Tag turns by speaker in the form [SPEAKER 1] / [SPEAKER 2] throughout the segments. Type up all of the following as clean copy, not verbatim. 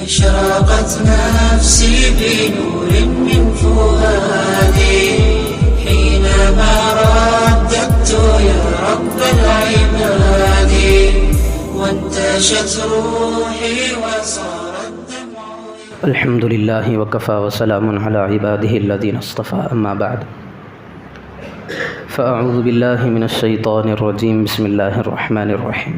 [SPEAKER 1] أشرقت نفسي بنور من فؤادي حينما رددت يا رب العباد وانتشت روحي وصار الدمع.
[SPEAKER 2] الحمد لله وكفى وسلام على عباده الذين اصطفى أما بعد فأعوذ بالله من الشيطان الرجيم بسم الله الرحمن الرحيم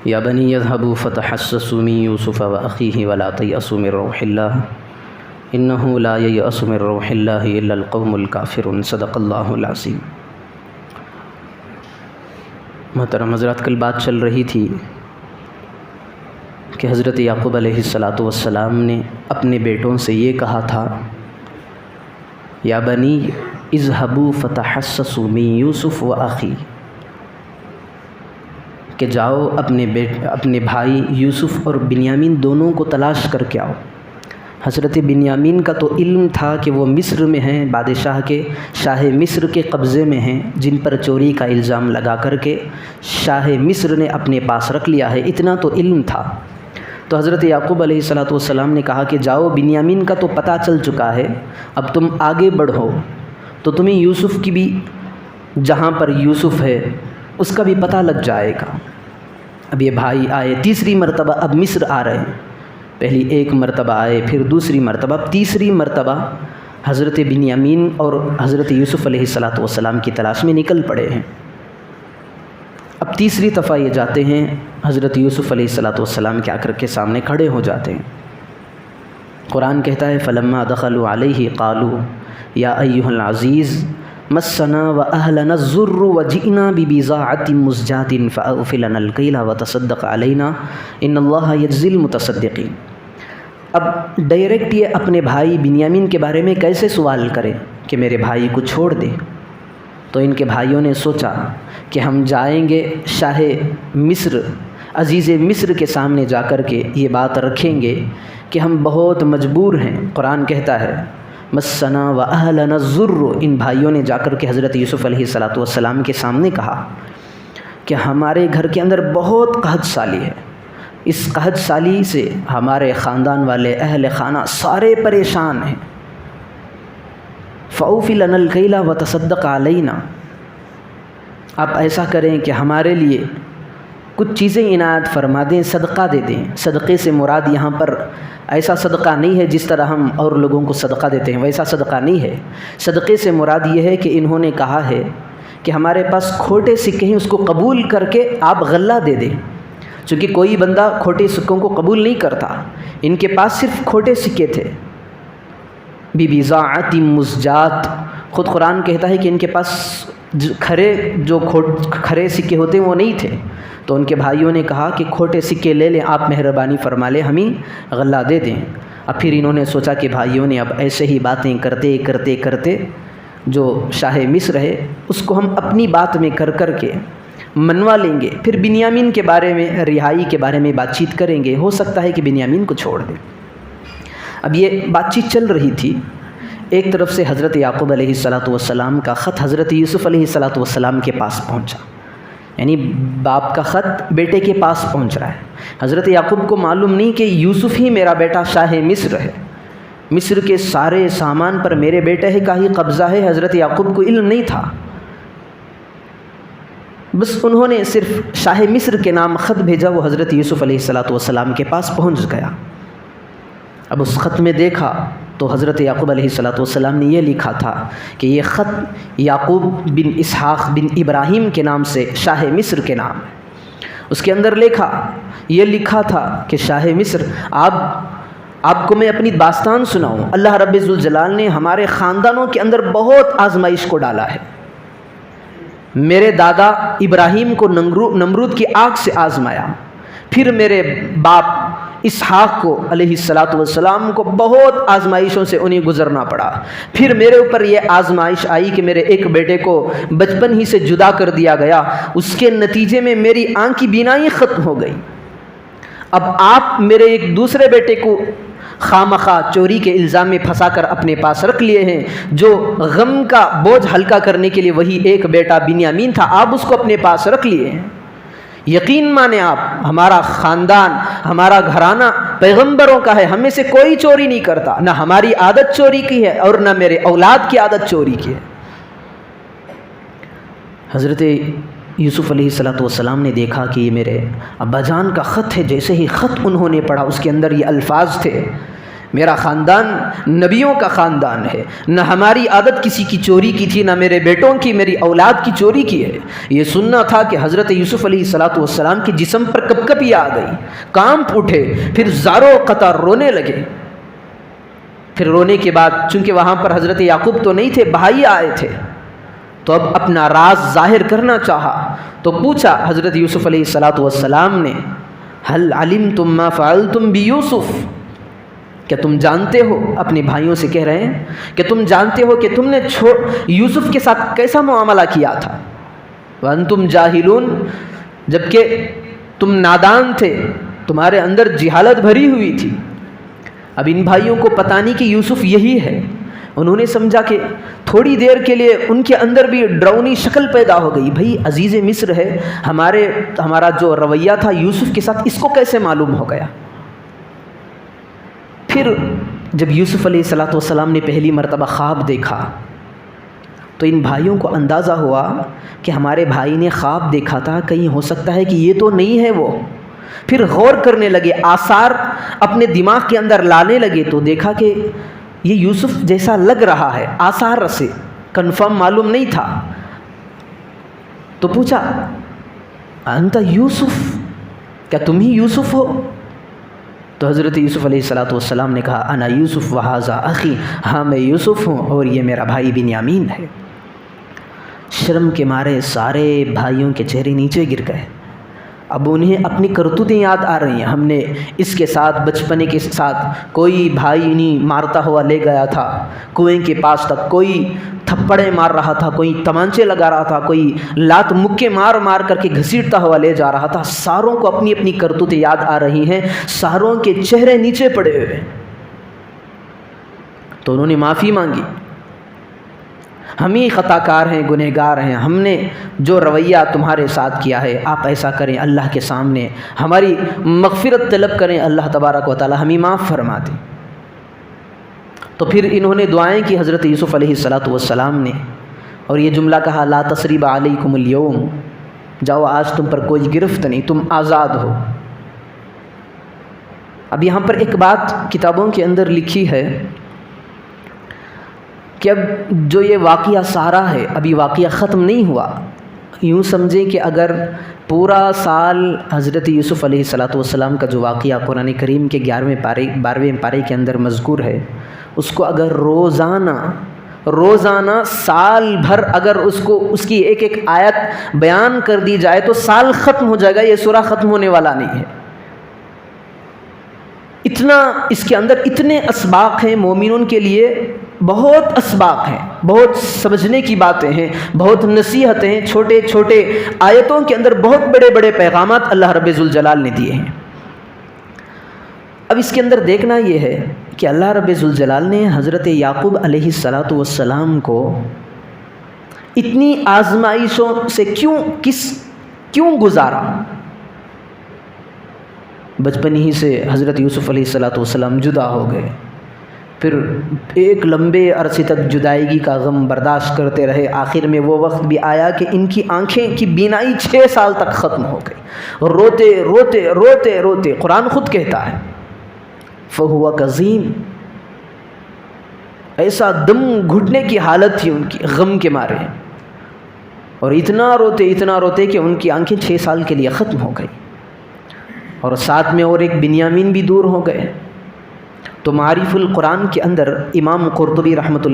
[SPEAKER 2] يا بني اذهبوا فتحسسوا من يوسف وأخيه ولا تيأسوا من روح الله إنه لا ييأس من روح الله إلا القوم الكافرون صدق اللہ العظیم. محترم حضرات، کل بات چل رہی تھی کہ حضرت یعقوب علیہ السلام نے اپنے بیٹوں سے یہ کہا تھا، یا بنی اذهبوا فتحسسوا من یوسف و اخی، کہ جاؤ اپنے بھائی یوسف اور بنیامین دونوں کو تلاش کر کے آؤ. حضرت بنیامین کا تو علم تھا کہ وہ مصر میں ہیں، شاہ مصر کے قبضے میں ہیں، جن پر چوری کا الزام لگا کر کے شاہ مصر نے اپنے پاس رکھ لیا ہے، اتنا تو علم تھا. تو حضرت یعقوب علیہ السلام نے کہا کہ جاؤ، بنیامین کا تو پتہ چل چکا ہے، اب تم آگے بڑھو تو تمہیں یوسف کی بھی، جہاں پر یوسف ہے اس کا بھی پتہ لگ جائے گا. اب یہ بھائی آئے تیسری مرتبہ، اب مصر آ رہے ہیں. پہلی ایک مرتبہ آئے، پھر دوسری مرتبہ، تیسری مرتبہ حضرت بنیامین اور حضرت یوسف علیہ السلام کی تلاش میں نکل پڑے ہیں. اب تیسری دفعہ یہ جاتے ہیں، حضرت یوسف علیہ السلام کے آ کر کے سامنے کھڑے ہو جاتے ہیں. قرآن کہتا ہے فلما دخلوا علیہ قالوا یا ایھا العزیز مسنا واہلنا الضر وجئنا ببضاعۃ مزجاۃ فاوف لنا الکیل وتصدق علینا ان اللہ یجزی المتصدقین. اب ڈائریکٹ یہ اپنے بھائی بنیامین کے بارے میں کیسے سوال کرے کہ میرے بھائی کو چھوڑ دے؟ تو ان کے بھائیوں نے سوچا کہ ہم جائیں گے شاہ مصر، عزیز مصر کے سامنے جا کر کے یہ بات رکھیں گے کہ ہم بہت مجبور ہیں. قرآن کہتا ہے مسنا و اہلنا الضر. ان بھائیوں نے جا کر کے حضرت یوسف علیہ السلام کے سامنے کہا کہ ہمارے گھر کے اندر بہت قحط سالی ہے، اس قحط سالی سے ہمارے خاندان والے اہل خانہ سارے پریشان ہیں. فاوف لنا الکیل وتصدق علینا، آپ ایسا کریں کہ ہمارے لیے کچھ چیزیں عنایت فرما دیں، صدقہ دے دیں. صدقے سے مراد یہاں پر ایسا صدقہ نہیں ہے جس طرح ہم اور لوگوں کو صدقہ دیتے ہیں، ویسا صدقہ نہیں ہے. صدقے سے مراد یہ ہے کہ انہوں نے کہا ہے کہ ہمارے پاس کھوٹے سکے ہیں، اس کو قبول کر کے آپ غلہ دے دیں. چونکہ کوئی بندہ کھوٹے سکوں کو قبول نہیں کرتا، ان کے پاس صرف کھوٹے سکے تھے. ببضاعۃ مزجات، خود قرآن کہتا ہے کہ ان کے پاس کھرے سکے ہوتے ہیں وہ نہیں تھے. تو ان کے بھائیوں نے کہا کہ کھوٹے سکے لے لیں، آپ مہربانی فرما لیں، ہمیں غلہ دے دیں. اب پھر انہوں نے سوچا کہ بھائیوں نے اب ایسے ہی باتیں کرتے کرتے کرتے جو شاہ مصر ہے اس کو ہم اپنی بات میں کر کر کے منوا لیں گے، پھر بنیامین کے بارے میں، رہائی کے بارے میں بات چیت کریں گے، ہو سکتا ہے کہ بنیامین کو چھوڑ دیں. اب یہ بات چیت چل رہی تھی. ایک طرف سے حضرت یعقوب علیہ السلام کا خط حضرت یوسف علیہ السلام کے پاس پہنچا، یعنی باپ کا خط بیٹے کے پاس پہنچ رہا ہے. حضرت یعقوب کو معلوم نہیں کہ یوسف ہی میرا بیٹا شاہ مصر ہے، مصر کے سارے سامان پر میرے بیٹے کا ہی قبضہ ہے. حضرت یعقوب کو علم نہیں تھا، بس انہوں نے صرف شاہ مصر کے نام خط بھیجا، وہ حضرت یوسف علیہ السلام کے پاس پہنچ گیا. اب اس خط میں دیکھا تو حضرت یعقوب علیہ السلام نے یہ لکھا تھا کہ یہ خط یعقوب بن اسحاق بن ابراہیم کے نام سے شاہ مصر کے نام ہے. اس کے اندر یہ لکھا تھا کہ شاہ مصر آپ کو میں اپنی داستان سناؤں. اللہ رب ذوالجلال نے ہمارے خاندانوں کے اندر بہت آزمائش کو ڈالا ہے. میرے دادا ابراہیم کو نمرود کی آگ سے آزمایا، پھر میرے باپ اسحاق کو علیہ السلام کو بہت آزمائشوں سے انہیں گزرنا پڑا. پھر میرے اوپر یہ آزمائش آئی کہ میرے ایک بیٹے کو بچپن ہی سے جدا کر دیا گیا، اس کے نتیجے میں میری آنکھ کی بینائی ختم ہو گئی. اب آپ میرے ایک دوسرے بیٹے کو خامخواہ چوری کے الزام میں پھنسا کر اپنے پاس رکھ لیے ہیں، جو غم کا بوجھ ہلکا کرنے کے لیے وہی ایک بیٹا بنیامین تھا، آپ اس کو اپنے پاس رکھ لیے ہیں. یقین مانیں آپ، ہمارا خاندان، ہمارا گھرانہ پیغمبروں کا ہے، ہم میں سے کوئی چوری نہیں کرتا، نہ ہماری عادت چوری کی ہے اور نہ میرے اولاد کی عادت چوری کی ہے۔ حضرت یوسف علیہ السلام نے دیکھا کہ یہ میرے ابا جان کا خط ہے۔ جیسے ہی خط انہوں نے پڑھا اس کے اندر یہ الفاظ تھے، میرا خاندان نبیوں کا خاندان ہے، نہ ہماری عادت کسی کی چوری کی تھی، نہ میرے بیٹوں کی، میری اولاد کی چوری کی ہے۔ یہ سننا تھا کہ حضرت یوسف علیہ السلام کے جسم پر کپ کپی آ گئی، کانپ اٹھے، پھر زارو قطار رونے لگے۔ پھر رونے کے بعد چونکہ وہاں پر حضرت یعقوب تو نہیں تھے، بھائی آئے تھے، تو اب اپنا راز ظاہر کرنا چاہا، تو پوچھا حضرت یوسف علیہ السلام نے، هل علمتم ما فعلتم بیوسف، کیا تم جانتے ہو، اپنے بھائیوں سے کہہ رہے ہیں کہ تم جانتے ہو کہ تم نے یوسف کے ساتھ کیسا معاملہ کیا تھا؟ وانتم جاہلون، جبکہ تم نادان تھے، تمہارے اندر جہالت بھری ہوئی تھی۔ اب ان بھائیوں کو پتہ نہیں کہ یوسف یہی ہے، انہوں نے سمجھا کہ تھوڑی دیر کے لیے ان کے اندر بھی ڈراؤنی شکل پیدا ہو گئی، بھئی عزیز مصر ہے، ہمارا جو رویہ تھا یوسف کے ساتھ اس کو کیسے معلوم ہو گیا؟ پھر جب یوسف علیہ السلام نے پہلی مرتبہ خواب دیکھا تو ان بھائیوں کو اندازہ ہوا کہ ہمارے بھائی نے خواب دیکھا تھا، کہیں ہو سکتا ہے کہ یہ تو نہیں ہے وہ۔ پھر غور کرنے لگے، آثار اپنے دماغ کے اندر لانے لگے، تو دیکھا کہ یہ یوسف جیسا لگ رہا ہے، آثار سے کنفرم معلوم نہیں تھا۔ تو پوچھا انت یوسف، کیا تم ہی یوسف ہو؟ تو حضرت یوسف علیہ السلام نے کہا انا یوسف وہذا اخی، ہاں میں یوسف ہوں اور یہ میرا بھائی بنیامین ہے۔ شرم کے مارے سارے بھائیوں کے چہرے نیچے گر گئے۔ اب انہیں اپنی کرتوتیں یاد آ رہی ہیں، ہم نے اس کے ساتھ بچپنے کے ساتھ کوئی بھائی نہیں مارتا ہوا لے گیا تھا کنویں کے پاس تک، کوئی تھپڑے مار رہا تھا، کوئی تمانچے لگا رہا تھا، کوئی لات مکے مار مار کر کے گھسیٹتا ہوا لے جا رہا تھا۔ ساروں کو اپنی اپنی کرتوتیں یاد آ رہی ہیں، ساروں کے چہرے نیچے پڑے ہوئے۔ تو انہوں نے معافی مانگی، ہم ہی خطا کار ہیں، گنہگار ہیں، ہم نے جو رویہ تمہارے ساتھ کیا ہے آپ ایسا کریں، اللہ کے سامنے ہماری مغفرت طلب کریں، اللہ تبارک و تعالی ہمیں معاف فرما دیں۔ تو پھر انہوں نے دعائیں کی حضرت یوسف علیہ السلام نے، اور یہ جملہ کہا لا تثریب علیکم اليوم، جاؤ آج تم پر کوئی گرفت نہیں، تم آزاد ہو۔ اب یہاں پر ایک بات کتابوں کے اندر لکھی ہے کہ اب جو یہ واقعہ سارا ہے، ابھی واقعہ ختم نہیں ہوا۔ یوں سمجھیں کہ اگر پورا سال حضرت یوسف علیہ السلام کا جو واقعہ قرآن کریم کے 12ویں پارے کے اندر مذکور ہے، اس کو اگر روزانہ سال بھر اگر اس کی ایک ایک آیت بیان کر دی جائے تو سال ختم ہو جائے گا، یہ سورہ ختم ہونے والا نہیں ہے۔ اتنا اس کے اندر اتنے اسباق ہیں، مومنون کے لیے بہت اسباق ہیں، بہت سمجھنے کی باتیں ہیں، بہت نصیحتیں ہیں، چھوٹے چھوٹے آیتوں کے اندر بہت بڑے بڑے پیغامات اللہ رب ذوالجلال نے دیے ہیں۔ اب اس کے اندر دیکھنا یہ ہے کہ اللہ رب ذوالجلال نے حضرت یعقوب علیہ السلام کو اتنی آزمائشوں سے کیوں گزارا۔ بچپن ہی سے حضرت یوسف علیہ السلام جدا ہو گئے، پھر ایک لمبے عرصے تک جدائیگی کا غم برداشت کرتے رہے، آخر میں وہ وقت بھی آیا کہ ان کی آنکھیں کی بینائی 6 سال تک ختم ہو گئی، روتے روتے روتے روتے، قرآن خود کہتا ہے فَهُوَ كَظِيمٌ، ایسا دم گھٹنے کی حالت تھی ان کی غم کے مارے، اور اتنا روتے کہ ان کی آنکھیں 6 سال کے لیے ختم ہو گئی، اور ساتھ میں اور ایک بنیامین بھی دور ہو گئے۔ تو معارف القرآن کے اندر امام قرطبی رحمۃ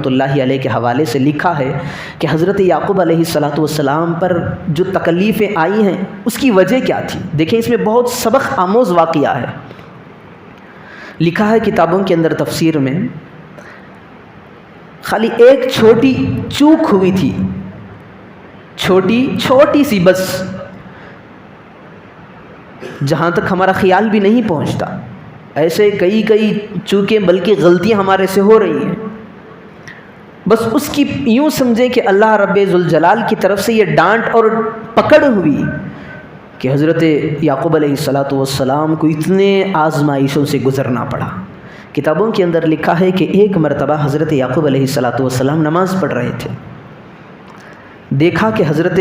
[SPEAKER 2] اللہ علیہ کے حوالے سے لکھا ہے کہ حضرت یعقوب علیہ السلام پر جو تکلیفیں آئی ہیں اس کی وجہ کیا تھی۔ دیکھیں اس میں بہت سبق آموز واقعہ ہے۔ لکھا ہے کتابوں کے اندر تفسیر میں، خالی ایک چھوٹی چوک ہوئی تھی، چھوٹی سی، بس جہاں تک ہمارا خیال بھی نہیں پہنچتا، ایسے کئی چوکیں بلکہ غلطیاں ہمارے سے ہو رہی ہیں۔ بس اس کی یوں سمجھیں کہ اللہ رب ذوالجلال کی طرف سے یہ ڈانٹ اور پکڑ ہوئی کہ حضرت یعقوب علیہ السلام کو اتنے آزمائشوں سے گزرنا پڑا۔ کتابوں کے اندر لکھا ہے کہ ایک مرتبہ حضرت یعقوب علیہ السلام نماز پڑھ رہے تھے، دیکھا کہ حضرت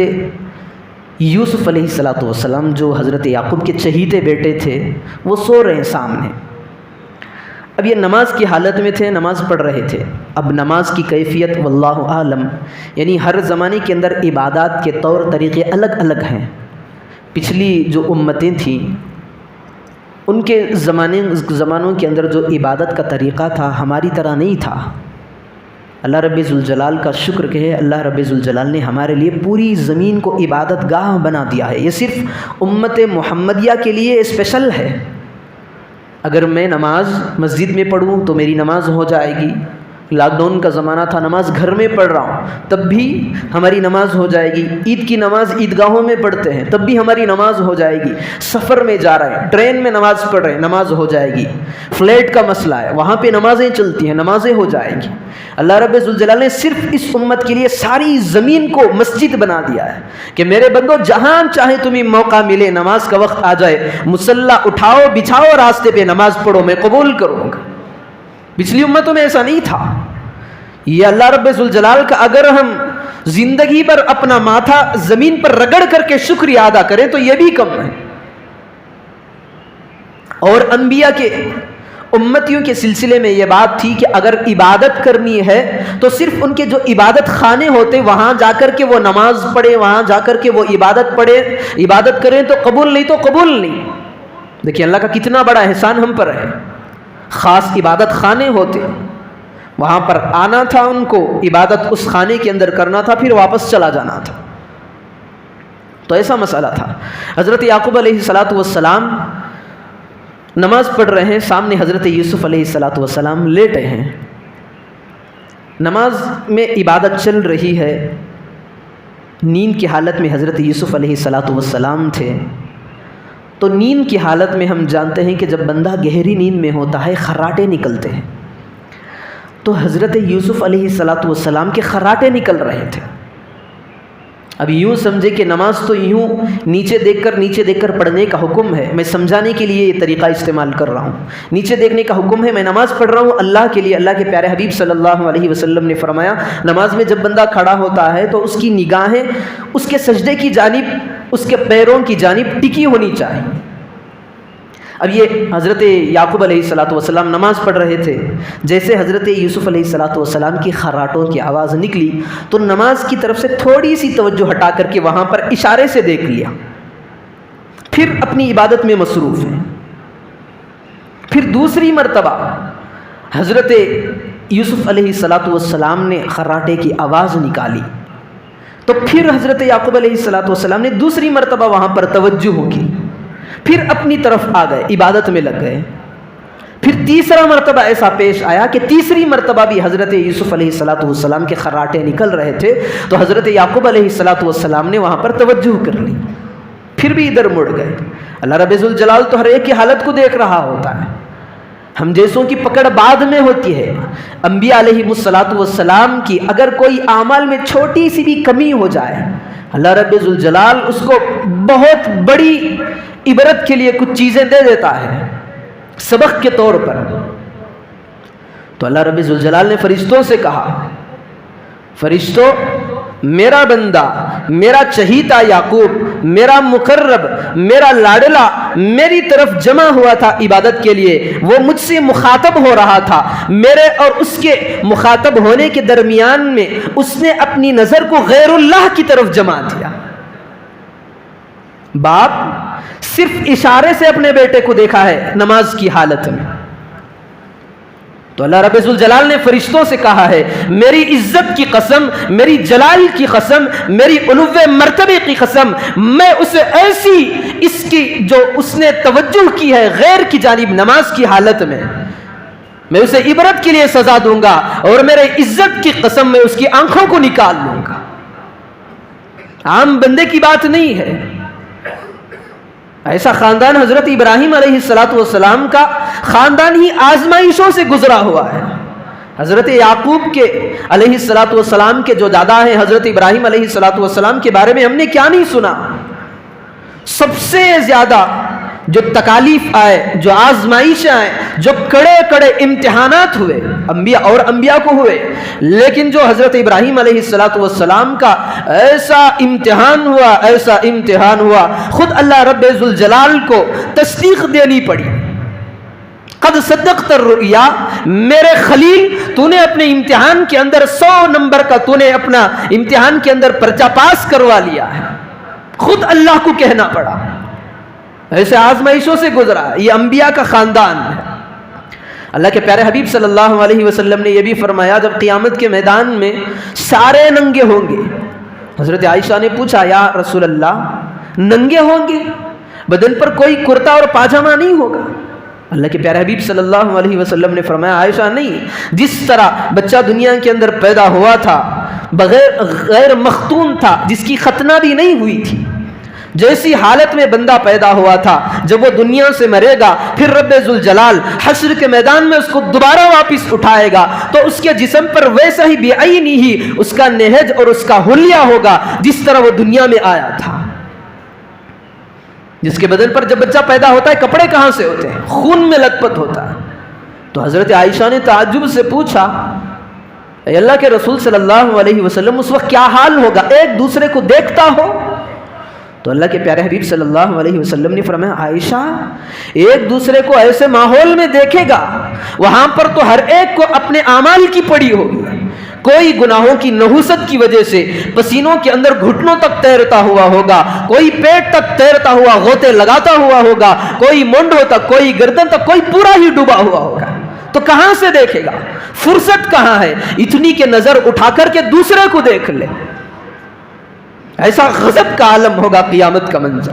[SPEAKER 2] یوسف علیہ السلام جو حضرت یعقوب کے چہیتے بیٹے تھے وہ سو رہے ہیں سامنے۔ اب یہ نماز کی حالت میں تھے، نماز پڑھ رہے تھے۔ اب نماز کی کیفیت واللہ عالم، یعنی ہر زمانے کے اندر عبادات کے طور طریقے الگ الگ ہیں۔ پچھلی جو امتیں تھیں ان کے زمانوں کے اندر جو عبادت کا طریقہ تھا ہماری طرح نہیں تھا۔ اللہ رب ذوالجلال کا شکر کہ ہے، اللہ رب ذوالجلال نے ہمارے لیے پوری زمین کو عبادت گاہ بنا دیا ہے۔ یہ صرف امت محمدیہ کے لیے اسپیشل ہے۔ اگر میں نماز مسجد میں پڑھوں تو میری نماز ہو جائے گی۔ لاک ڈاؤن کا زمانہ تھا، نماز گھر میں پڑھ رہا ہوں تب بھی ہماری نماز ہو جائے گی۔ عید کی نماز عیدگاہوں میں پڑھتے ہیں تب بھی ہماری نماز ہو جائے گی۔ سفر میں جا رہے ہیں، ٹرین میں نماز پڑھ رہے ہیں، نماز ہو جائے گی۔ فلیٹ کا مسئلہ ہے، وہاں پہ نمازیں چلتی ہیں، نمازیں ہو جائیں گی۔ اللہ رب ذوالجلال نے صرف اس امت کے لیے ساری زمین کو مسجد بنا دیا ہے کہ میرے بندو جہاں چاہے تمہیں موقع ملے، نماز کا وقت آ جائے، مصلی اٹھاؤ بچھاؤ، راستے پہ نماز پڑھو، میں قبول کروں گا۔ پچھلی امتوں میں ایسا نہیں تھا۔ یہ اللہ رب ذوالجلال کا اگر ہم زندگی پر اپنا ماتھا زمین پر رگڑ کر کے شکریہ ادا کریں تو یہ بھی کم ہے۔ اور انبیاء کے امتیوں کے سلسلے میں یہ بات تھی کہ اگر عبادت کرنی ہے تو صرف ان کے جو عبادت خانے ہوتے وہاں جا کر کے وہ نماز پڑھے، وہاں جا کر کے وہ عبادت پڑھے، عبادت کریں تو قبول، نہیں تو قبول نہیں۔ دیکھیں اللہ کا کتنا بڑا احسان ہم پر ہے۔ خاص عبادت خانے ہوتے، وہاں پر آنا تھا ان کو، عبادت اس خانے کے اندر کرنا تھا، پھر واپس چلا جانا تھا۔ تو ایسا مسئلہ تھا۔ حضرت یعقوب علیہ السلام نماز پڑھ رہے ہیں، سامنے حضرت یوسف علیہ السلام لیٹے ہیں، نماز میں عبادت چل رہی ہے۔ نیند کی حالت میں حضرت یوسف علیہ السلام تھے۔ تو نیند کی حالت میں ہم جانتے ہیں کہ جب بندہ گہری نیند میں ہوتا ہے خراٹے نکلتے ہیں، تو حضرت یوسف علیہ السلام کے خراٹے نکل رہے تھے۔ اب یوں سمجھے کہ نماز تو یوں نیچے دیکھ کر پڑھنے کا حکم ہے۔ میں سمجھانے کے لیے یہ طریقہ استعمال کر رہا ہوں۔ نیچے دیکھنے کا حکم ہے، میں نماز پڑھ رہا ہوں اللہ کے لیے۔ اللہ کے پیارے حبیب صلی اللہ علیہ وسلم نے فرمایا نماز میں جب بندہ کھڑا ہوتا ہے تو اس کی نگاہیں اس کے سجدے کی جانب، اس کے پیروں کی جانب ٹکی ہونی چاہیے۔ اب یہ حضرت یعقوب علیہ السلام نماز پڑھ رہے تھے، جیسے حضرت یوسف علیہ السلام کی خراٹوں کی آواز نکلی تو نماز کی طرف سے تھوڑی سی توجہ ہٹا کر کے وہاں پر اشارے سے دیکھ لیا، پھر اپنی عبادت میں مصروف ہیں۔ پھر دوسری مرتبہ حضرت یوسف علیہ السلام نے خراٹے کی آواز نکالی تو پھر حضرت یعقوب علیہ السلام نے دوسری مرتبہ وہاں پر توجہ کی، پھر اپنی طرف آ گئے، عبادت میں لگ گئے۔ پھر تیسرا مرتبہ ایسا پیش آیا کہ تیسری مرتبہ بھی حضرت یوسف علیہ السلام کے خراٹے نکل رہے تھے تو حضرت یعقوب علیہ السلام نے وہاں پر توجہ کر لی، پھر بھی ادھر مڑ گئے۔ اللہ رب ذوالجلال تو ہر ایک کی حالت کو دیکھ رہا ہوتا ہے، ہم جیسوں کی پکڑ بعد میں ہوتی ہے۔ انبیاء علیہ السلام کی اگر کوئی اعمال میں چھوٹی سی بھی کمی ہو جائے، اللہ رب ذوالجلال اس کو بہت بڑی عبرت کے لیے کچھ چیزیں دے دیتا ہے سبق کے طور پر۔ تو اللہ رب ذوالجلال نے فرشتوں سے کہا، فرشتوں میرا بندہ، میرا چہیتا یعقوب، میرا مقرب، میرا لاڈلا میری طرف جمع ہوا تھا عبادت کے لیے، وہ مجھ سے مخاطب ہو رہا تھا، میرے اور اس کے مخاطب ہونے کے درمیان میں اس نے اپنی نظر کو غیر اللہ کی طرف جما دیا۔ باپ صرف اشارے سے اپنے بیٹے کو دیکھا ہے نماز کی حالت میں، تو اللہ رب ذوالجلال نے فرشتوں سے کہا ہے میری عزت کی قسم، میری جلال کی قسم، میری علو مرتبے کی قسم، میں اسے ایسی اس کی جو اس نے توجہ کی ہے غیر کی جانب نماز کی حالت میں اسے عبرت کے لیے سزا دوں گا، اور میرے عزت کی قسم میں اس کی آنکھوں کو نکال لوں گا۔ عام بندے کی بات نہیں ہے۔ ایسا خاندان حضرت ابراہیم علیہ السلام کا خاندان ہی آزمائشوں سے گزرا ہوا ہے۔ حضرت یعقوب کے علیہ الصلاۃ والسلام کے جو دادا ہیں حضرت ابراہیم علیہ الصلاۃ والسلام کے بارے میں ہم نے کیا نہیں سنا؟ سب سے زیادہ جو تکالیف آئے، جو آزمائش آئے، جو کڑے کڑے امتحانات ہوئے انبیاء کو ہوئے، لیکن جو حضرت ابراہیم علیہ الصلاۃ والسلام کا ایسا امتحان ہوا خود اللہ رب ذوالجلال کو تصدیق دینی پڑی۔ قد صدقت الرؤیا، میرے خلیل تو نے اپنے امتحان کے اندر 100 نمبر کا تو نے اپنا امتحان کے اندر پرچہ پاس کروا لیا ہے، خود اللہ کو کہنا پڑا۔ ایسے آزمائشوں سے گزرا، یہ انبیاء کا خاندان ہے۔ اللہ کے پیارے حبیب صلی اللہ علیہ وسلم نے یہ بھی فرمایا جب قیامت کے میدان میں سارے ننگے ہوں گے، حضرت عائشہ نے پوچھا یا رسول اللہ ننگے ہوں گے، بدن پر کوئی کرتا اور پاجامہ نہیں ہوگا؟ اللہ کے پیارے حبیب صلی اللہ علیہ وسلم نے فرمایا عائشہ نہیں، جس طرح بچہ دنیا کے اندر پیدا ہوا تھا غیر مختون تھا، جس کی ختنہ بھی نہیں ہوئی تھی، جیسی حالت میں بندہ پیدا ہوا تھا، جب وہ دنیا سے مرے گا پھر رب ذوالجلال حشر کے میدان میں اس کو دوبارہ واپس اٹھائے گا تو اس کے جسم پر ویسا ہی بعینی ہی اس کا نہج اور اس کا حلیہ ہوگا جس طرح وہ دنیا میں آیا تھا۔ جس کے بدن پر جب بچہ پیدا ہوتا ہے کپڑے کہاں سے ہوتے ہیں؟ خون میں لت پت ہوتا ہے۔ تو حضرت عائشہ نے تعجب سے پوچھا اے اللہ کے رسول صلی اللہ علیہ وسلم اس وقت کیا حال ہوگا؟ ایک دوسرے کو دیکھتا ہو؟ تو اللہ کے پیارے حبیب صلی اللہ علیہ وسلم نے فرمایا عائشہ ایک دوسرے کو ایسے ماحول میں دیکھے گا وہاں پر تو ہر ایک کو اپنے اعمال کی پڑی ہوگی، کوئی گناہوں کی نحوست کی وجہ سے پسینوں کے اندر گھٹنوں تک تیرتا ہوا ہوگا، کوئی پیٹ تک تیرتا ہوا غوطے لگاتا ہوا ہوگا، کوئی مونڈوں تک، کوئی گردن تک، کوئی پورا ہی ڈوبا ہوا ہوگا۔ تو کہاں سے دیکھے گا؟ فرصت کہاں ہے اتنی کہ نظر اٹھا کر کے دوسرے کو دیکھ لے؟ ایسا غضب کا عالم ہوگا قیامت کا منظر۔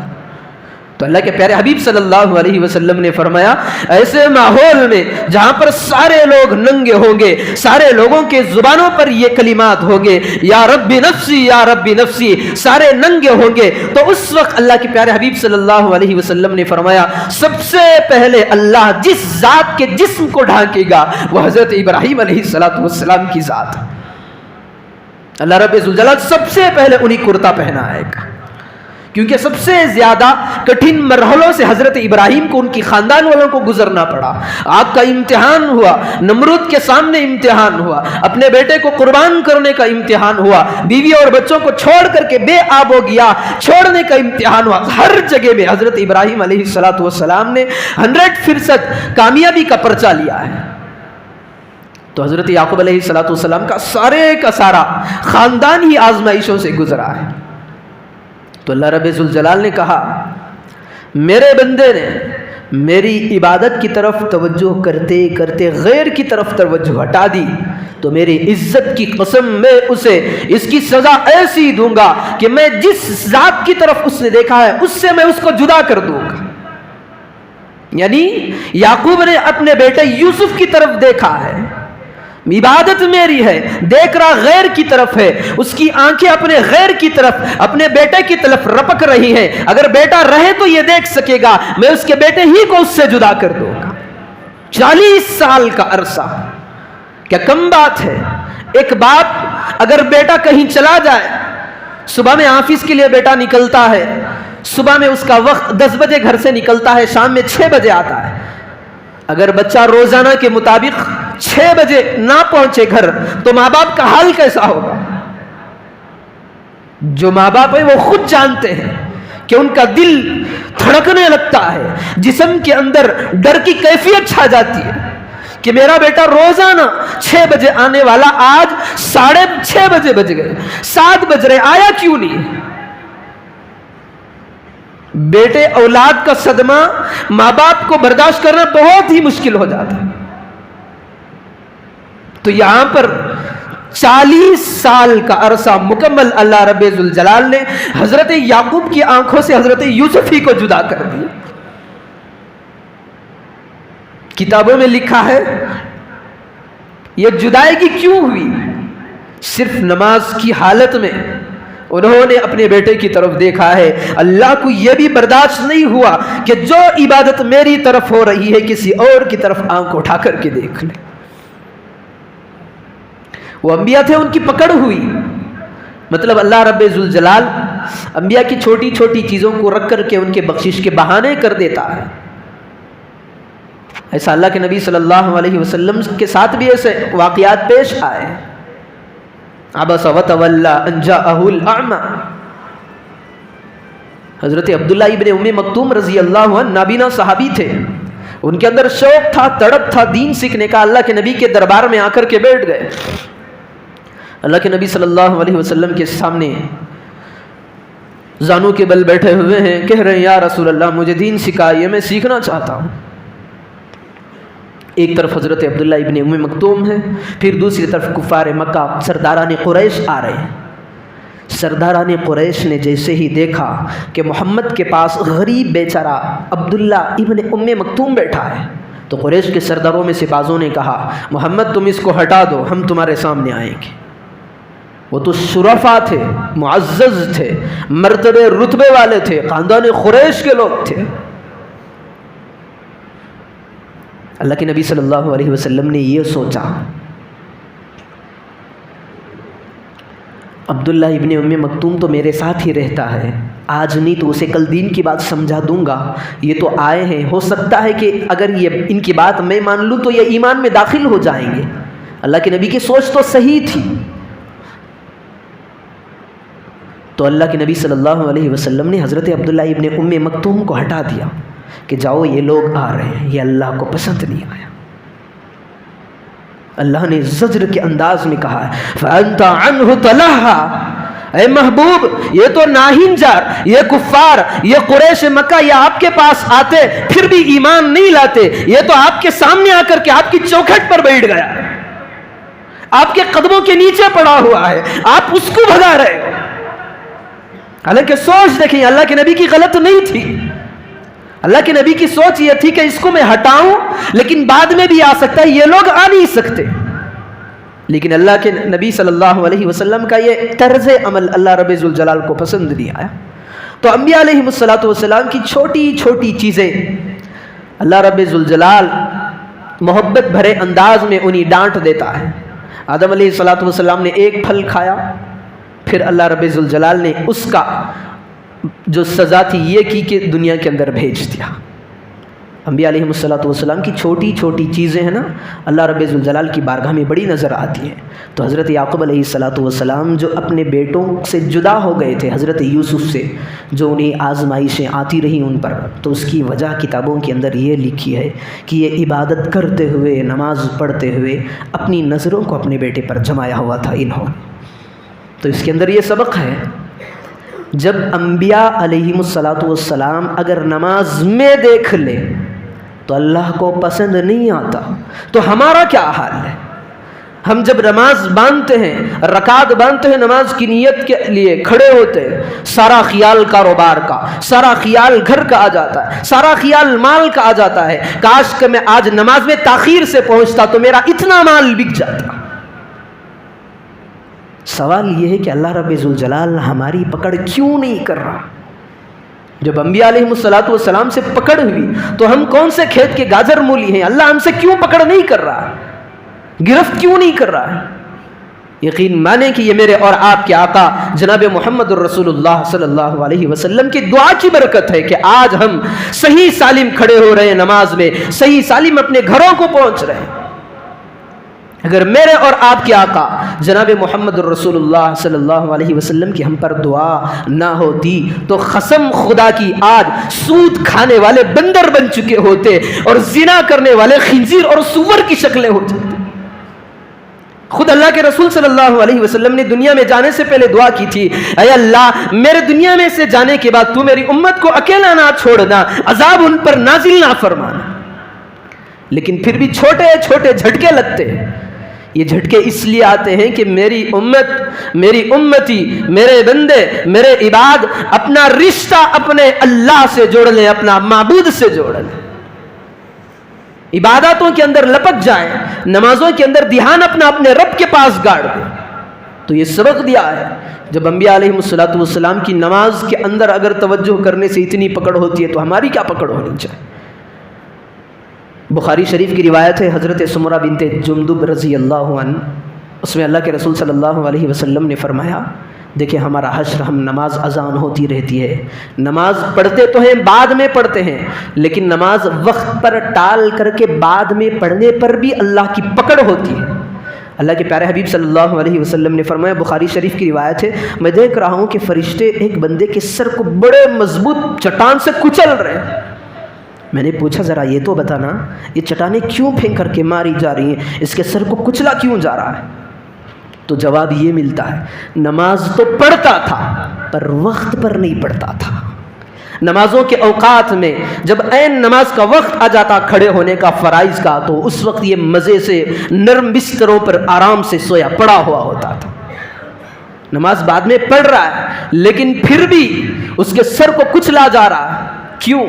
[SPEAKER 2] تو اللہ کے پیارے حبیب صلی اللہ علیہ وسلم نے فرمایا ایسے ماحول میں جہاں پر سارے لوگ ننگے ہوں گے، سارے لوگوں کے زبانوں پر یہ کلمات ہوں گے یا رب نفسی یا رب نفسی، سارے ننگے ہوں گے، تو اس وقت اللہ کے پیارے حبیب صلی اللہ علیہ وسلم نے فرمایا سب سے پہلے اللہ جس ذات کے جسم کو ڈھانکے گا وہ حضرت ابراہیم علیہ السلام کی ذات۔ اللہ رب ذوالجلال سب سے پہلے انہیں کرتا پہنائے گا، کیونکہ سب سے زیادہ کٹھن مرحلوں سے حضرت ابراہیم کو ان کی خاندان والوں کو گزرنا پڑا۔ آگ کا امتحان ہوا، نمرود کے سامنے امتحان ہوا، اپنے بیٹے کو قربان کرنے کا امتحان ہوا، بیوی اور بچوں کو چھوڑ کر کے بے آب و گیا چھوڑنے کا امتحان ہوا۔ ہر جگہ میں حضرت ابراہیم علیہ السلام نے 100% کامیابی کا پرچہ لیا ہے۔ تو حضرت یعقوب علیہ السلام کا سارا خاندان ہی آزمائشوں سے گزرا ہے۔ تو اللہ رب ذوالجلال نے کہا میرے بندے نے میری عبادت کی طرف توجہ کرتے کرتے غیر کی طرف توجہ ہٹا دی تو میری عزت کی قسم میں اسے اس کی سزا ایسی دوں گا کہ میں جس ذات کی طرف اس نے دیکھا ہے اس سے میں اس کو جدا کر دوں گا۔ یعنی یعقوب نے اپنے بیٹے یوسف کی طرف دیکھا ہے، عبادت میری ہے، دیکھ رہا غیر کی طرف ہے، اس کی آنکھیں اپنے غیر کی طرف اپنے بیٹے کی طرف رپک رہی ہیں، اگر بیٹا رہے تو یہ دیکھ سکے گا میں اس کے بیٹے ہی کو اس سے جدا کر دوں گا۔ 40 سال کا عرصہ کیا کم بات ہے؟ ایک باپ اگر بیٹا کہیں چلا جائے، صبح میں آفس کے لیے بیٹا نکلتا ہے، صبح میں اس کا وقت 10 بجے گھر سے نکلتا ہے، شام میں 6 بجے آتا ہے، اگر بچہ روزانہ کے مطابق 6 بجے نہ پہنچے گھر تو ماں باپ کا حال کیسا ہوگا؟ جو ماں باپ ہیں وہ خود جانتے ہیں کہ ان کا دل دھڑکنے لگتا ہے، جسم کے اندر ڈر کی کیفیت چھا جاتی ہے کہ میرا بیٹا روزانہ 6 بجے آنے والا آج 6:30 بجے بج گئے، 7 بج رہے، آیا کیوں نہیں؟ بیٹے اولاد کا صدمہ ماں باپ کو برداشت کرنا بہت ہی مشکل ہو جاتا ہے۔ تو یہاں پر 40 سال کا عرصہ مکمل اللہ رب ذوالجلال نے حضرت یعقوب کی آنکھوں سے حضرت یوسف ہی کو جدا کر دیا۔ کتابوں میں لکھا ہے یہ جدائیگی کیوں ہوئی؟ صرف نماز کی حالت میں انہوں نے اپنے بیٹے کی طرف دیکھا ہے۔ اللہ کو یہ بھی برداشت نہیں ہوا کہ جو عبادت میری طرف ہو رہی ہے کسی اور کی طرف آنکھ اٹھا کر کے دیکھ لے۔ وہ انبیاء تھے، ان کی پکڑ ہوئی، مطلب اللہ رب ذوالجلال انبیاء کی چھوٹی چھوٹی چیزوں کو رکھ کر کے ان کے بخشش کے بہانے کر دیتا ہے۔ ایسا اللہ کے نبی صلی اللہ علیہ وسلم کے ساتھ بھی ایسے واقعات پیش آئے۔ عبس وتولی ان جاءہ الاعمی، حضرت عبداللہ ابن ام مکتوم رضی اللہ عنہ نابینا صحابی تھے، ان کے اندر شوق تھا، تڑپ تھا دین سیکھنے کا، اللہ کے نبی کے دربار میں آ کر کے بیٹھ گئے۔ اللہ کے نبی صلی اللہ علیہ وسلم کے سامنے زانوں کے بل بیٹھے ہوئے ہیں، کہہ رہے ہیں یا رسول اللہ مجھے دین سکھائیے، میں سیکھنا چاہتا ہوں۔ ایک طرف حضرت عبداللہ ابن ام مکتوم ہے، پھر دوسری طرف کفار مکہ سرداران قریش آ رہے ہیں۔ سرداران قریش نے جیسے ہی دیکھا کہ محمد کے پاس غریب بیچارہ عبداللہ ابن ام مکتوم بیٹھا ہے، تو قریش کے سرداروں میں سے بعضوں نے کہا محمد تم اس کو ہٹا دو، ہم تمہارے سامنے آئیں گے۔ وہ تو شرفا تھے، معزز تھے، مرتبے رتبے والے تھے، خاندان قریش کے لوگ تھے۔ اللہ کے نبی صلی اللہ علیہ وسلم نے یہ سوچا عبداللہ ابن ام مکتوم تو میرے ساتھ ہی رہتا ہے، آج نہیں تو اسے کل دین کی بات سمجھا دوں گا، یہ تو آئے ہیں، ہو سکتا ہے کہ اگر یہ ان کی بات میں مان لوں تو یہ ایمان میں داخل ہو جائیں گے۔ اللہ کے نبی کی سوچ تو صحیح تھی۔ تو اللہ کے نبی صلی اللہ علیہ وسلم نے حضرت عبداللہ ابن ام مکتوم کو ہٹا دیا کہ جاؤ یہ لوگ آ رہے ہیں، یہ اللہ کو پسند نہیں آیا۔ اللہ نے زجر کے انداز میں کہا ہے فَأَنْتَ عَنْهُ تَلَهَّا، اے محبوب یہ تو ناہنجار، یہ کفار، یہ قریش مکہ یہ آپ کے پاس آتے پھر بھی ایمان نہیں لاتے، یہ تو آپ کے سامنے آ کر کے آپ کی چوکھٹ پر بیٹھ گیا، آپ کے قدموں کے نیچے پڑا ہوا ہے، آپ اس کو بھگا رہے ہو۔ حالانکہ سوچ دیکھیں اللہ کے نبی کی غلط نہیں تھی، اللہ کے نبی کی سوچ یہ تھی کہ اس کو میں ہٹاؤں لیکن بعد میں بھی آ سکتا ہے، یہ لوگ آ نہیں سکتے، لیکن اللہ کے نبی صلی اللہ علیہ وسلم کا یہ طرز عمل اللہ رب ذوالجلال کو پسند نہیں آیا۔ تو انبیاء علیہ السلام کی چھوٹی چھوٹی چیزیں اللہ رب ذوالجلال محبت بھرے انداز میں انہیں ڈانٹ دیتا ہے۔ آدم علیہ السلام نے ایک پھل کھایا، پھر اللہ رب ذوالجلال نے اس کا جو سزا تھی یہ کی کہ دنیا کے اندر بھیج دیا۔ انبیاء علیہ السلام کی چھوٹی چھوٹی چیزیں ہیں نا اللہ رب ذوالجلال کی بارگاہ میں بڑی نظر آتی ہیں۔ تو حضرت یعقوب علیہ السلام جو اپنے بیٹوں سے جدا ہو گئے تھے، حضرت یوسف سے، جو انہیں آزمائشیں آتی رہیں ان پر، تو اس کی وجہ کتابوں کے اندر یہ لکھی ہے کہ یہ عبادت کرتے ہوئے، نماز پڑھتے ہوئے اپنی نظروں کو اپنے بیٹے پر جمایا ہوا تھا انہوں نے۔ تو اس کے اندر یہ سبق ہے جب انبیاء علیہ السلام اگر نماز میں دیکھ لے تو اللہ کو پسند نہیں آتا، تو ہمارا کیا حال ہے؟ ہم جب نماز باندھتے ہیں، رکعت باندھتے ہیں، نماز کی نیت کے لیے کھڑے ہوتے ہیں، سارا خیال کاروبار کا، سارا خیال گھر کا آ جاتا ہے، سارا خیال مال کا آ جاتا ہے، کاش کہ میں آج نماز میں تاخیر سے پہنچتا تو میرا اتنا مال بک جاتا۔ سوال یہ ہے کہ اللہ رب ذوالجلال ہماری پکڑ کیوں نہیں کر رہا؟ جب انبیاء علیہ السلام سے پکڑ ہوئی تو ہم کون سے کھیت کے گاجر مولی ہیں؟ اللہ ہم سے کیوں پکڑ نہیں کر رہا، گرفت کیوں نہیں کر رہا ہے؟ یقین مانے کہ یہ میرے اور آپ کے آقا جناب محمد الرسول اللہ صلی اللہ علیہ وسلم کی دعا کی برکت ہے کہ آج ہم صحیح سالم کھڑے ہو رہے ہیں، نماز میں صحیح سالم اپنے گھروں کو پہنچ رہے ہیں۔ اگر میرے اور آپ کے آقا جناب محمد الرسول اللہ صلی اللہ علیہ وسلم کی ہم پر دعا نہ ہوتی تو قسم خدا کی آج سود کھانے والے بندر بن چکے ہوتے اور زنا کرنے والے خنزیر اور سور کی شکلیں ہو جاتی۔ خود اللہ کے رسول صلی اللہ علیہ وسلم نے دنیا میں جانے سے پہلے دعا کی تھی، اے اللہ میرے دنیا میں سے جانے کے بعد تو میری امت کو اکیلا نہ چھوڑنا، عذاب ان پر نازل نہ فرمانا۔ لیکن پھر بھی چھوٹے چھوٹے جھٹکے لگتے ہیں۔ یہ جھٹکے اس لیے آتے ہیں کہ میری امت، میری امتی، میرے بندے، میرے عباد اپنا رشتہ اپنے اللہ سے جوڑ لیں، اپنا معبود سے جوڑ لیں، عباداتوں کے اندر لپک جائیں، نمازوں کے اندر دھیان اپنا اپنے رب کے پاس گاڑ دیں۔ تو یہ سبق دیا ہے جب انبیاء علیہ السلام کی نماز کے اندر اگر توجہ کرنے سے اتنی پکڑ ہوتی ہے تو ہماری کیا پکڑ ہونی چاہیے؟ بخاری شریف کی روایت ہے، حضرت سمرہ بنت جندب رضی اللہ عنہ اس میں اللہ کے رسول صلی اللہ علیہ وسلم نے فرمایا، دیکھیں ہمارا حشر، ہم نماز اذان ہوتی رہتی ہے، نماز پڑھتے تو ہیں، بعد میں پڑھتے ہیں، لیکن نماز وقت پر ٹال کر کے بعد میں پڑھنے پر بھی اللہ کی پکڑ ہوتی ہے۔ اللہ کے پیارے حبیب صلی اللہ علیہ وسلم نے فرمایا، بخاری شریف کی روایت ہے، میں دیکھ رہا ہوں کہ فرشتے ایک بندے کے سر کو بڑے مضبوط چٹان سے کچل رہے ہیں۔ میں نے پوچھا ذرا یہ تو بتانا، یہ چٹانیں کیوں پھینک کر کے ماری جا رہی ہیں، اس کے سر کو کچلا کیوں جا رہا ہے؟ تو جواب یہ ملتا ہے، نماز تو پڑھتا تھا پر وقت پر نہیں پڑھتا تھا۔ نمازوں کے اوقات میں جب عین نماز کا وقت آ جاتا کھڑے ہونے کا، فرائض کا، تو اس وقت یہ مزے سے نرم بستروں پر آرام سے سویا پڑا ہوا ہوتا تھا۔ نماز بعد میں پڑھ رہا ہے لیکن پھر بھی اس کے سر کو کچلا جا رہا ہے، کیوں؟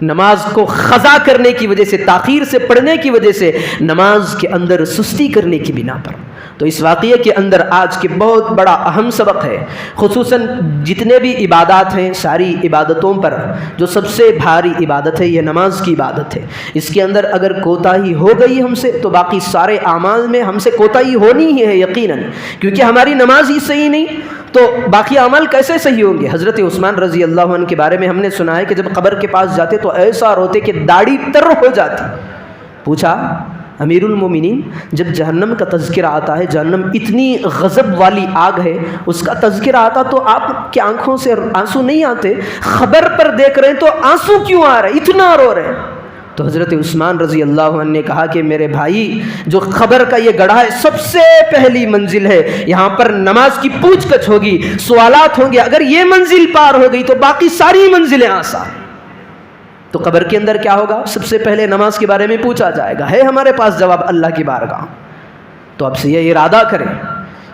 [SPEAKER 2] نماز کو قضا کرنے کی وجہ سے، تاخیر سے پڑھنے کی وجہ سے، نماز کے اندر سستی کرنے کی بنا پر۔ تو اس واقعے کے اندر آج کے بہت بڑا اہم سبق ہے، خصوصاً جتنے بھی عبادات ہیں، ساری عبادتوں پر جو سب سے بھاری عبادت ہے یہ نماز کی عبادت ہے۔ اس کے اندر اگر کوتاہی ہو گئی ہم سے تو باقی سارے اعمال میں ہم سے کوتاہی ہونی ہی ہے یقیناً، کیونکہ ہماری نماز ہی صحیح نہیں تو باقی اعمال کیسے صحیح ہوں گے؟ حضرت عثمان رضی اللہ عنہ کے بارے میں ہم نے سنا ہے کہ جب قبر کے پاس جاتے تو ایسا روتے کہ داڑھی تر ہو جاتی۔ پوچھا، امیر المومنین، جب جہنم کا تذکرہ آتا ہے، جہنم اتنی غضب والی آگ ہے، اس کا تذکرہ آتا تو آپ کی آنکھوں سے آنسو نہیں آتے؟ خبر پر دیکھ رہے ہیں تو آنسو کیوں آ رہے، اتنا رو رہے ہیں؟ تو حضرت عثمان رضی اللہ عنہ نے کہا کہ میرے بھائی، جو خبر کا یہ گڑھا ہے سب سے پہلی منزل ہے، یہاں پر نماز کی پوچھ گچھ ہوگی، سوالات ہوں گے، اگر یہ منزل پار ہو گئی تو باقی ساری منزلیں آسان۔ تو قبر کے اندر کیا ہوگا؟ سب سے پہلے نماز کے بارے میں پوچھا جائے گا، ہے ہمارے پاس جواب اللہ کی بارگاہ۔ تو اب سے یہ ارادہ کریں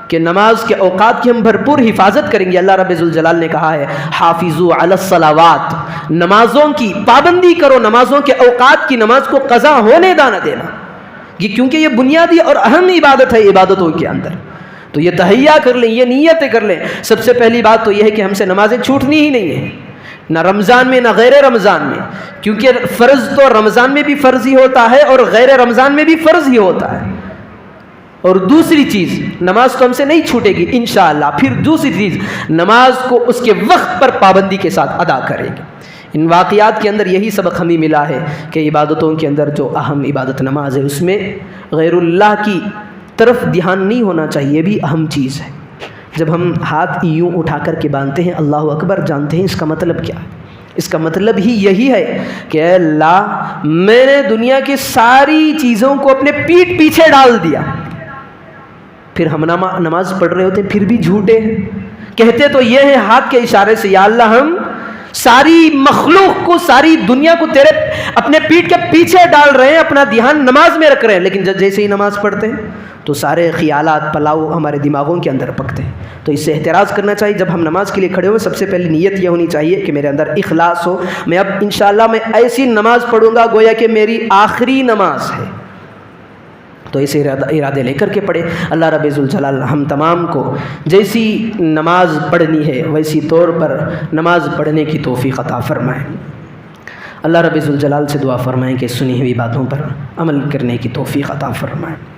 [SPEAKER 2] کہ نماز کے اوقات کی ہم بھرپور حفاظت کریں گے۔ اللہ رب ذوالجلال نے کہا ہے، حافظوا علی الصلاوات، نمازوں کی پابندی کرو، نمازوں کے اوقات کی، نماز کو قضا ہونے نہ دینا، یہ کیونکہ یہ بنیادی اور اہم عبادت ہے عبادتوں کے اندر۔ تو یہ تہیہ کر لیں، یہ نیتیں کر لیں۔ سب سے پہلی بات تو یہ ہے کہ ہم سے نمازیں چھوٹنی ہی نہیں ہیں، نہ رمضان میں نہ غیر رمضان میں، کیونکہ فرض تو رمضان میں بھی فرض ہی ہوتا ہے اور غیر رمضان میں بھی فرض ہی ہوتا ہے۔ اور دوسری چیز، نماز تو ہم سے نہیں چھوٹے گی انشاءاللہ۔ پھر دوسری چیز، نماز کو اس کے وقت پر پابندی کے ساتھ ادا کریں گے۔ ان واقعات کے اندر یہی سبق ہمیں ملا ہے کہ عبادتوں کے اندر جو اہم عبادت نماز ہے، اس میں غیر اللہ کی طرف دھیان نہیں ہونا چاہیے، یہ بھی اہم چیز ہے۔ جب ہم ہاتھ یوں اٹھا کر کے باندھتے ہیں اللہ اکبر، جانتے ہیں اس کا مطلب کیا ہے؟ اس کا مطلب ہی یہی ہے کہ اے اللہ، میں نے دنیا کی ساری چیزوں کو اپنے پیٹھ پیچھے ڈال دیا۔ پھر ہم نماز پڑھ رہے ہوتے پھر بھی جھوٹے ہیں، کہتے تو یہ ہیں ہاتھ کے اشارے سے، یا اللہ ہم ساری مخلوق کو، ساری دنیا کو تیرے اپنے پیٹھ کے پیچھے ڈال رہے ہیں، اپنا دھیان نماز میں رکھ رہے ہیں، لیکن جیسے ہی نماز پڑھتے ہیں تو سارے خیالات پلاؤ ہمارے دماغوں کے اندر پکتے ہیں۔ تو اس سے احتراز کرنا چاہیے۔ جب ہم نماز کے لیے کھڑے ہوئے سب سے پہلی نیت یہ ہونی چاہیے کہ میرے اندر اخلاص ہو، میں اب انشاءاللہ میں ایسی نماز پڑھوں گا گویا کہ میری آخری نماز ہے۔ تو اسے ارادے لے کر کے پڑھے۔ اللہ رب ذوالجلال ہم تمام کو جیسی نماز پڑھنی ہے ویسی طور پر نماز پڑھنے کی توفیق عطا فرمائے۔ اللہ رب ذوالجلال سے دعا فرمائیں کہ سنی ہوئی باتوں پر عمل کرنے کی توفیق عطا فرمائے۔